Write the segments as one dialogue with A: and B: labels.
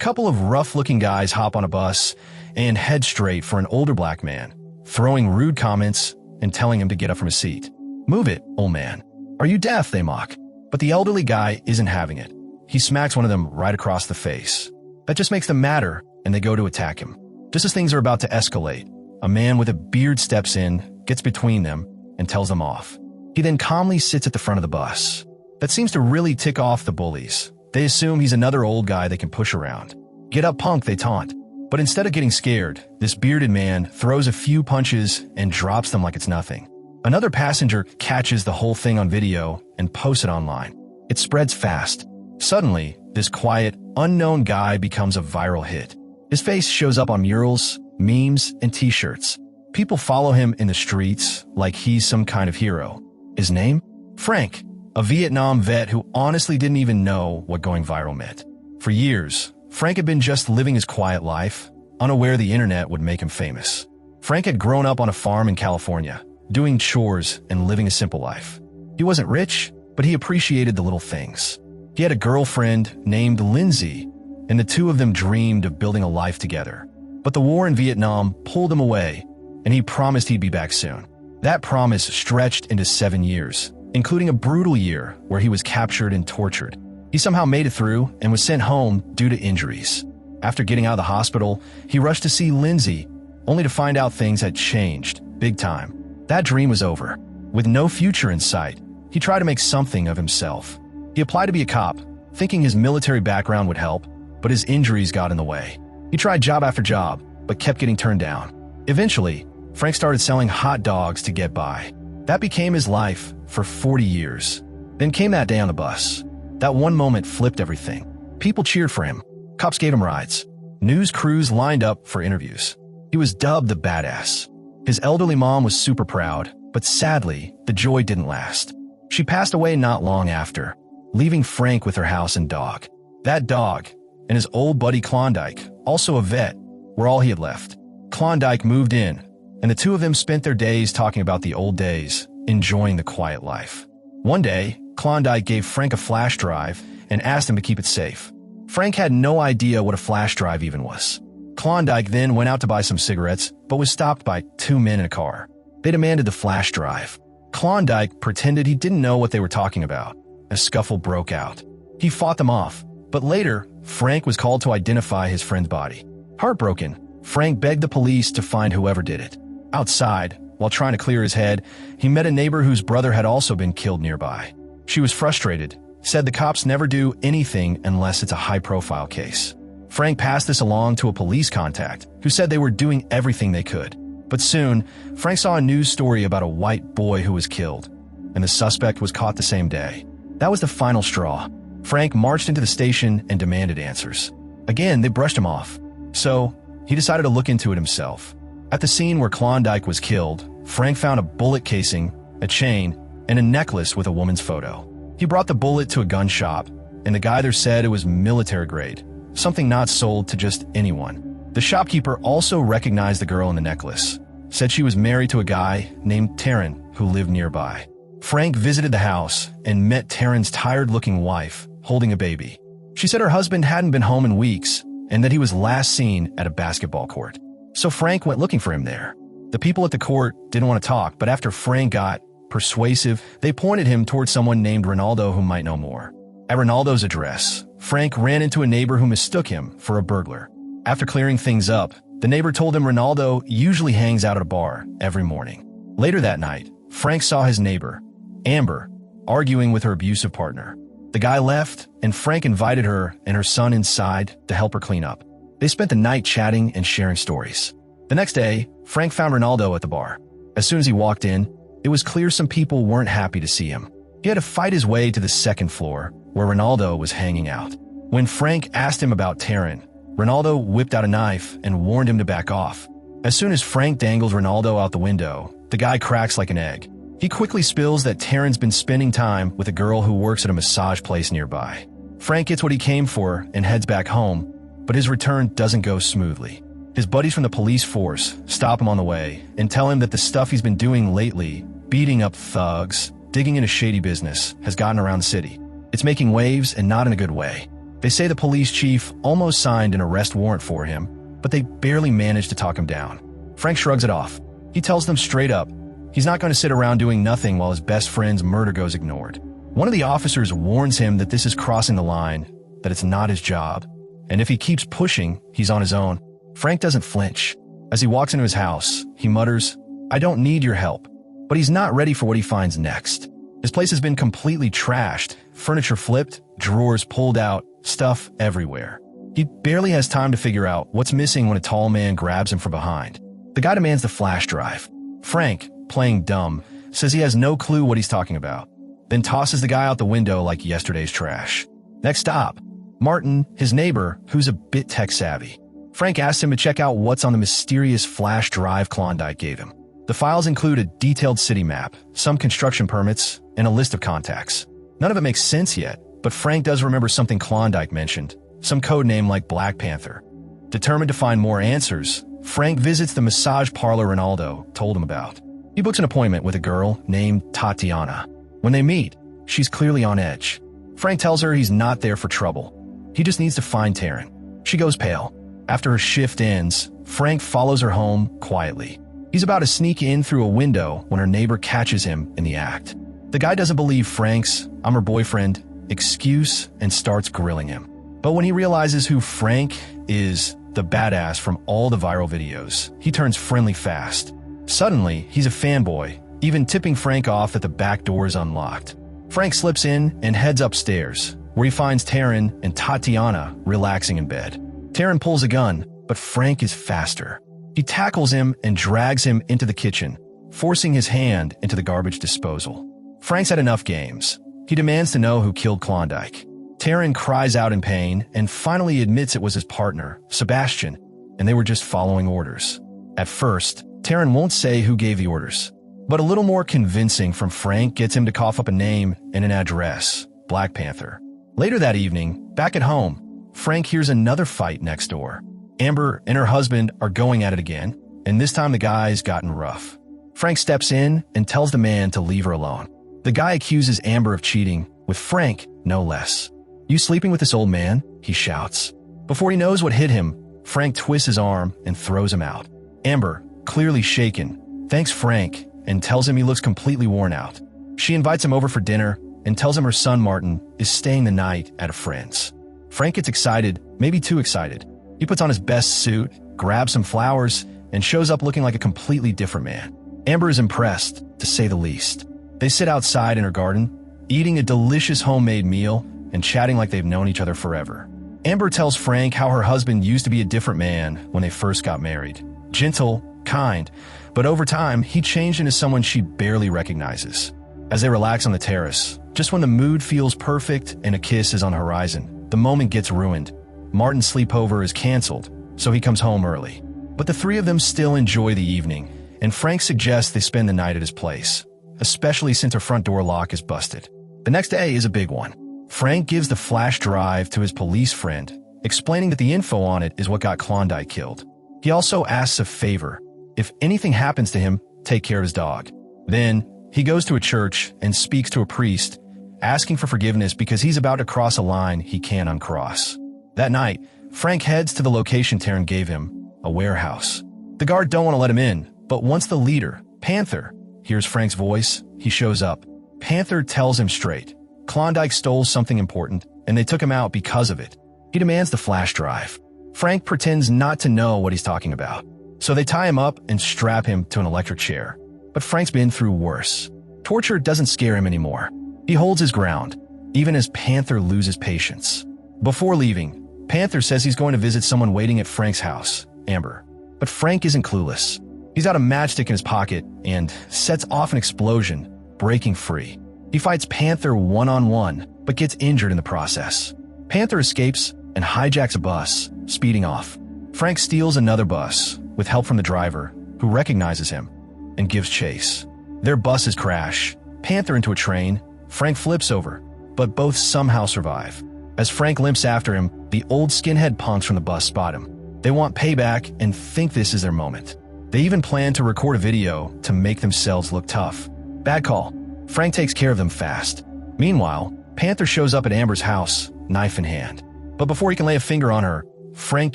A: couple of rough-looking guys hop on a bus and head straight for an older black man, throwing rude comments and telling him to get up from his seat. "Move it, old man. Are you deaf?" they mock. But the elderly guy isn't having it. He smacks one of them right across the face. That just makes them madder, and they go to attack him. Just as things are about to escalate, a man with a beard steps in, gets between them, and tells them off. He then calmly sits at the front of the bus. That seems to really tick off the bullies. They assume he's another old guy they can push around. "Get up, punk," they taunt. But instead of getting scared, this bearded man throws a few punches and drops them like it's nothing. Another passenger catches the whole thing on video and posts it online. It spreads fast. Suddenly, this quiet, unknown guy becomes a viral hit. His face shows up on murals, memes, and t-shirts. People follow him in the streets like he's some kind of hero. His name? Frank, a Vietnam vet who honestly didn't even know what going viral meant. For years, Frank had been just living his quiet life, unaware the internet would make him famous. Frank had grown up on a farm in California, doing chores and living a simple life. He wasn't rich, but he appreciated the little things. He had a girlfriend named Lindsay, and the two of them dreamed of building a life together. But the war in Vietnam pulled him away, and he promised he'd be back soon. That promise stretched into 7 years, including a brutal year where he was captured and tortured. He somehow made it through and was sent home due to injuries. After getting out of the hospital, he rushed to see Lindsay, only to find out things had changed, big time. That dream was over. With no future in sight, he tried to make something of himself. He applied to be a cop, thinking his military background would help, but his injuries got in the way. He tried job after job, but kept getting turned down. Eventually, Frank started selling hot dogs to get by. That became his life for 40 years. Then came that day on the bus. That one moment flipped everything. People cheered for him. Cops gave him rides. News crews lined up for interviews. He was dubbed the badass. His elderly mom was super proud, but sadly, the joy didn't last. She passed away not long after, leaving Frank with her house and dog. That dog, and his old buddy Klondike, also a vet, were all he had left. Klondike moved in, and the two of them spent their days talking about the old days, enjoying the quiet life. One day, Klondike gave Frank a flash drive and asked him to keep it safe. Frank had no idea what a flash drive even was. Klondike then went out to buy some cigarettes, but was stopped by two men in a car. They demanded the flash drive. Klondike pretended he didn't know what they were talking about. A scuffle broke out. He fought them off, but later, Frank was called to identify his friend's body. Heartbroken, Frank begged the police to find whoever did it. Outside, while trying to clear his head, he met a neighbor whose brother had also been killed nearby. She was frustrated, said the cops never do anything unless it's a high-profile case. Frank passed this along to a police contact, who said they were doing everything they could. But soon, Frank saw a news story about a white boy who was killed, and the suspect was caught the same day. That was the final straw. Frank marched into the station and demanded answers. Again, they brushed him off. So, he decided to look into it himself. At the scene where Klondike was killed, Frank found a bullet casing, a chain, and a necklace with a woman's photo. He brought the bullet to a gun shop, and the guy there said it was military grade, something not sold to just anyone. The shopkeeper also recognized the girl in the necklace, said she was married to a guy named Taryn who lived nearby. Frank visited the house and met Taryn's tired-looking wife, holding a baby. She said her husband hadn't been home in weeks and that he was last seen at a basketball court. So Frank went looking for him there. The people at the court didn't want to talk, but after Frank got persuasive, they pointed him towards someone named Ronaldo who might know more. At Ronaldo's address, Frank ran into a neighbor who mistook him for a burglar. After clearing things up, the neighbor told him Ronaldo usually hangs out at a bar every morning. Later that night, Frank saw his neighbor, Amber, arguing with her abusive partner. The guy left, and Frank invited her and her son inside to help her clean up. They spent the night chatting and sharing stories. The next day, Frank found Ronaldo at the bar. As soon as he walked in, it was clear some people weren't happy to see him. He had to fight his way to the second floor, where Ronaldo was hanging out. When Frank asked him about Taryn, Ronaldo whipped out a knife and warned him to back off. As soon as Frank dangles Ronaldo out the window, the guy cracks like an egg. He quickly spills that Taryn's been spending time with a girl who works at a massage place nearby. Frank gets what he came for and heads back home, but his return doesn't go smoothly. His buddies from the police force stop him on the way and tell him that the stuff he's been doing lately, beating up thugs, digging into shady business, has gotten around the city. It's making waves and not in a good way. They say the police chief almost signed an arrest warrant for him, but they barely managed to talk him down. Frank shrugs it off. He tells them straight up, he's not going to sit around doing nothing while his best friend's murder goes ignored. One of the officers warns him that this is crossing the line, that it's not his job, and if he keeps pushing, he's on his own. Frank doesn't flinch. As he walks into his house, he mutters, "I don't need your help." But he's not ready for what he finds next. His place has been completely trashed, furniture flipped, drawers pulled out, stuff everywhere. He barely has time to figure out what's missing when a tall man grabs him from behind. The guy demands the flash drive. Frank, playing dumb, says he has no clue what he's talking about, then tosses the guy out the window like yesterday's trash. Next stop, Martin, his neighbor, who's a bit tech-savvy. Frank asks him to check out what's on the mysterious flash drive Klondike gave him. The files include a detailed city map, some construction permits, and a list of contacts. None of it makes sense yet, but Frank does remember something Klondike mentioned, some code name like Black Panther. Determined to find more answers, Frank visits the massage parlor Ronaldo told him about. He books an appointment with a girl named Tatiana. When they meet, she's clearly on edge. Frank tells her he's not there for trouble. He just needs to find Taryn. She goes pale. After her shift ends, Frank follows her home quietly. He's about to sneak in through a window when her neighbor catches him in the act. The guy doesn't believe Frank's "I'm her boyfriend" excuse and starts grilling him. But when he realizes who Frank is, the badass from all the viral videos, he turns friendly fast. Suddenly, he's a fanboy, even tipping Frank off that the back door is unlocked. Frank slips in and heads upstairs, where he finds Taryn and Tatiana relaxing in bed. Taryn pulls a gun, but Frank is faster. He tackles him and drags him into the kitchen, forcing his hand into the garbage disposal. Frank's had enough games. He demands to know who killed Klondike. Taryn cries out in pain and finally admits it was his partner, Sebastian, and they were just following orders. At first, Taryn won't say who gave the orders, but a little more convincing from Frank gets him to cough up a name and an address, Black Panther. Later that evening, back at home, Frank hears another fight next door. Amber and her husband are going at it again, and this time the guy's gotten rough. Frank steps in and tells the man to leave her alone. The guy accuses Amber of cheating, with Frank no less. "You sleeping with this old man?" he shouts. Before he knows what hit him, Frank twists his arm and throws him out. Amber, clearly shaken, thanks Frank and tells him he looks completely worn out. She invites him over for dinner and tells him her son Martin is staying the night at a friend's. Frank gets excited, maybe too excited. He puts on his best suit, grabs some flowers, and shows up looking like a completely different man. Amber is impressed, to say the least. They sit outside in her garden, eating a delicious homemade meal and chatting like they've known each other forever. Amber tells Frank how her husband used to be a different man when they first got married. Gentle, kind, but over time, he changed into someone she barely recognizes. As they relax on the terrace, just when the mood feels perfect and a kiss is on the horizon, the moment gets ruined. Martin's sleepover is canceled, so he comes home early. But the three of them still enjoy the evening, and Frank suggests they spend the night at his place, especially since her front door lock is busted. The next day is a big one. Frank gives the flash drive to his police friend, explaining that the info on it is what got Klondike killed. He also asks a favor. If anything happens to him, take care of his dog. Then, he goes to a church and speaks to a priest, asking for forgiveness because he's about to cross a line he can't uncross. That night, Frank heads to the location Taryn gave him, a warehouse. The guard don't want to let him in, but once the leader, Panther, hears Frank's voice, he shows up. Panther tells him straight. Klondike stole something important, and they took him out because of it. He demands the flash drive. Frank pretends not to know what he's talking about. So they tie him up and strap him to an electric chair. But Frank's been through worse. Torture doesn't scare him anymore. He holds his ground, even as Panther loses patience. Before leaving, Panther says he's going to visit someone waiting at Frank's house, Amber. But Frank isn't clueless. He's got a matchstick in his pocket and sets off an explosion, breaking free. He fights Panther one-on-one, but gets injured in the process. Panther escapes and hijacks a bus, speeding off. Frank steals another bus, with help from the driver, who recognizes him, and gives chase. Their buses crash, Panther into a train, Frank flips over, but both somehow survive. As Frank limps after him, the old skinhead punks from the bus spot him. They want payback and think this is their moment. They even plan to record a video to make themselves look tough. Bad call. Frank takes care of them fast. Meanwhile, Panther shows up at Amber's house, knife in hand. But before he can lay a finger on her, Frank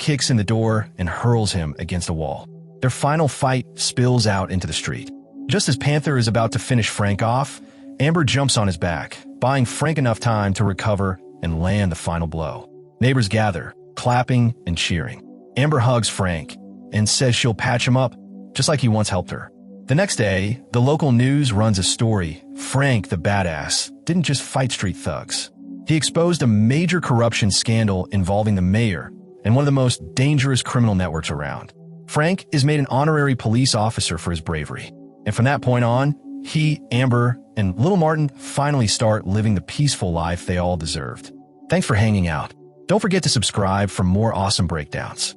A: kicks in the door and hurls him against a wall. Their final fight spills out into the street. Just as Panther is about to finish Frank off, Amber jumps on his back, buying Frank enough time to recover and land the final blow. Neighbors gather, clapping and cheering. Amber hugs Frank and says she'll patch him up, just like he once helped her. The next day, the local news runs a story. Frank, the badass, didn't just fight street thugs. He exposed a major corruption scandal involving the mayor and one of the most dangerous criminal networks around. Frank is made an honorary police officer for his bravery. And from that point on, he, Amber, and little Martin finally start living the peaceful life they all deserved. Thanks for hanging out. Don't forget to subscribe for more awesome breakdowns.